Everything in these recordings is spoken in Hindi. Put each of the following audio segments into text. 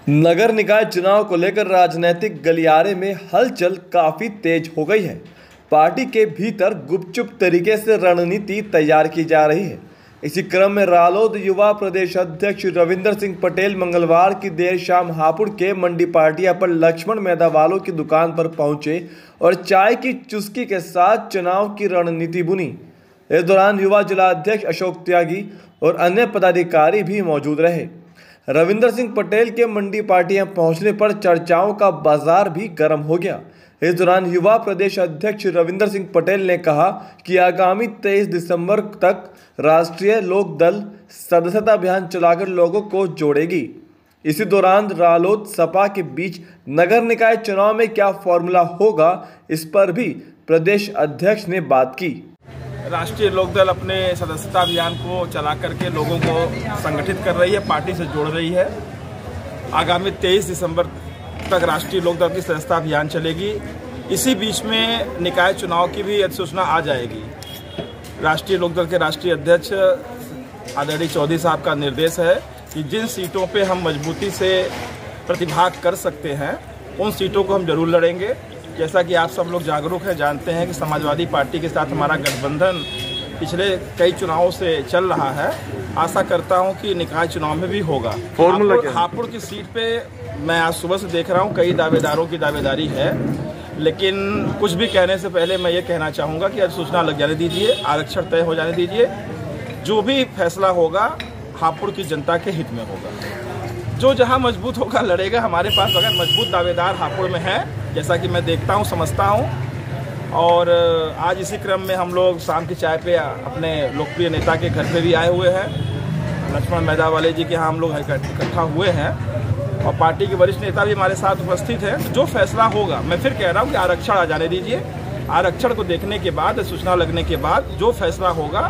नगर निकाय चुनाव को लेकर राजनीतिक गलियारे में हलचल काफी तेज हो गई है। पार्टी के भीतर गुपचुप तरीके से रणनीति तैयार की जा रही है। इसी क्रम में रालोद युवा प्रदेश अध्यक्ष रविंदर सिंह पटेल मंगलवार की देर शाम हापुड़ के मंडी पाटिया पर लक्ष्मण मैदावालों की दुकान पर पहुंचे और चाय की चुस्की के साथ चुनाव की रणनीति बुनी। इस दौरान युवा जिलाध्यक्ष अशोक त्यागी और अन्य पदाधिकारी भी मौजूद रहे। रविंदर सिंह पटेल के मंडी पाटियां पहुंचने पर चर्चाओं का बाजार भी गर्म हो गया। इस दौरान युवा प्रदेश अध्यक्ष रविंदर सिंह पटेल ने कहा कि आगामी 23 दिसंबर तक राष्ट्रीय लोक दल सदस्यता अभियान चलाकर लोगों को जोड़ेगी। इसी दौरान रालोद सपा के बीच नगर निकाय चुनाव में क्या फॉर्मूला होगा, इस पर भी प्रदेश अध्यक्ष ने बात की। राष्ट्रीय लोकदल अपने सदस्यता अभियान को चला करके लोगों को संगठित कर रही है, पार्टी से जोड़ रही है। आगामी 23 दिसंबर तक राष्ट्रीय लोकदल की सदस्यता अभियान चलेगी। इसी बीच में निकाय चुनाव की भी अधिसूचना आ जाएगी। राष्ट्रीय लोकदल के राष्ट्रीय अध्यक्ष आदरणीय चौधरी साहब का निर्देश है कि जिन सीटों पे हम मजबूती से प्रतिभाग कर सकते हैं उन सीटों को हम जरूर लड़ेंगे। जैसा कि आप सब लोग जागरूक हैं, जानते हैं कि समाजवादी पार्टी के साथ हमारा गठबंधन पिछले कई चुनावों से चल रहा है। आशा करता हूं कि निकाय चुनाव में भी होगा। हापुड़ की सीट पे मैं आज सुबह से देख रहा हूं कई दावेदारों की दावेदारी है, लेकिन कुछ भी कहने से पहले मैं ये कहना चाहूँगा कि अधिसूचना लग जाने दीजिए, आरक्षण तय हो जाने दीजिए। जो भी फैसला होगा हापुड़ की जनता के हित में होगा। जो जहाँ मजबूत होगा लड़ेगा। हमारे पास अगर मजबूत दावेदार हापुड़ में है, जैसा कि मैं देखता हूँ, समझता हूँ। और आज इसी क्रम में हम लोग शाम की चाय पे अपने लोकप्रिय नेता के घर पे भी आए हुए हैं। लक्ष्मण मैदावाले जी के यहाँ हम लोग इकट्ठा हुए हैं और पार्टी के वरिष्ठ नेता भी हमारे साथ उपस्थित हैं। जो फैसला होगा, मैं फिर कह रहा हूँ कि आरक्षण आ जाने दीजिए। आरक्षण को देखने के बाद, सूचना लगने के बाद जो फैसला होगा,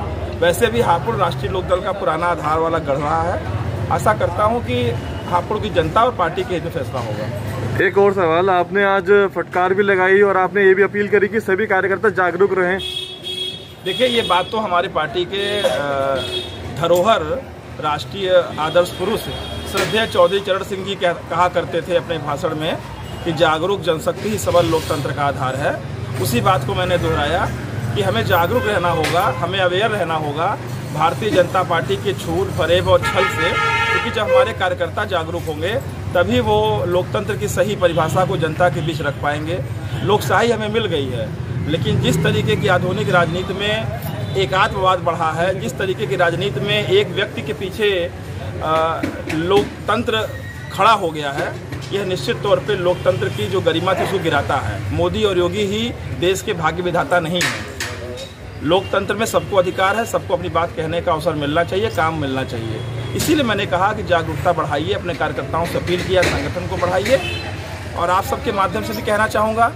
वैसे भी हापुड़ राष्ट्रीय लोकदल का पुराना आधार वाला गढ़ रहा है। आशा करता हूँ कि हापुड़ की जनता और पार्टी के हित में फैसला होगा। एक और सवाल, आपने आज फटकार भी लगाई और आपने ये भी अपील करी कि सभी कार्यकर्ता जागरूक रहें। देखिए, ये बात तो हमारी पार्टी के धरोहर राष्ट्रीय आदर्श पुरुष श्रद्धेय चौधरी चरण सिंह जी कहा करते थे अपने भाषण में कि जागरूक जनशक्ति ही सबल लोकतंत्र का आधार है। उसी बात को मैंने दोहराया कि हमें जागरूक रहना होगा, हमें अवेयर रहना होगा भारतीय जनता पार्टी के झूठ, फरेब और छल से। क्योंकि जब हमारे कार्यकर्ता जागरूक होंगे तभी वो लोकतंत्र की सही परिभाषा को जनता के बीच रख पाएंगे। लोकशाही हमें मिल गई है, लेकिन जिस तरीके की आधुनिक राजनीति में एकात्मवाद बढ़ा है, जिस तरीके की राजनीति में एक व्यक्ति के पीछे लोकतंत्र खड़ा हो गया है, यह निश्चित तौर पे लोकतंत्र की जो गरिमा थी उसको गिराता है। मोदी और योगी ही देश के भाग्य विधाता नहीं है। लोकतंत्र में सबको अधिकार है, सबको अपनी बात कहने का अवसर मिलना चाहिए, काम मिलना चाहिए। इसीलिए मैंने कहा कि जागरूकता बढ़ाइए, अपने कार्यकर्ताओं से अपील किया, संगठन को बढ़ाइए। और आप सबके माध्यम से भी कहना चाहूँगा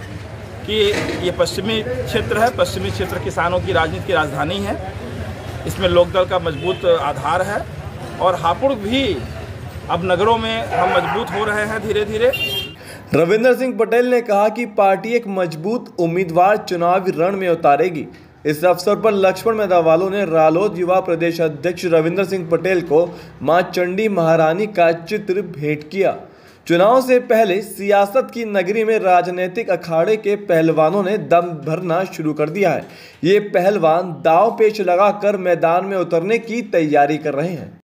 कि ये पश्चिमी क्षेत्र है, पश्चिमी क्षेत्र किसानों की राजनीति की राजधानी है। इसमें लोकदल का मजबूत आधार है और हापुड़ भी अब नगरों में हम मजबूत हो रहे हैं धीरे धीरे। रविंदर सिंह पटेल ने कहा कि पार्टी एक मजबूत उम्मीदवार चुनावी रण में उतारेगी। इस अवसर पर लक्ष्मण मैदावालों ने रालोद युवा प्रदेश अध्यक्ष रविंदर सिंह पटेल को मां चंडी महारानी का चित्र भेंट किया। चुनाव से पहले सियासत की नगरी में राजनीतिक अखाड़े के पहलवानों ने दम भरना शुरू कर दिया है। ये पहलवान दांव पेच लगाकर मैदान में उतरने की तैयारी कर रहे हैं।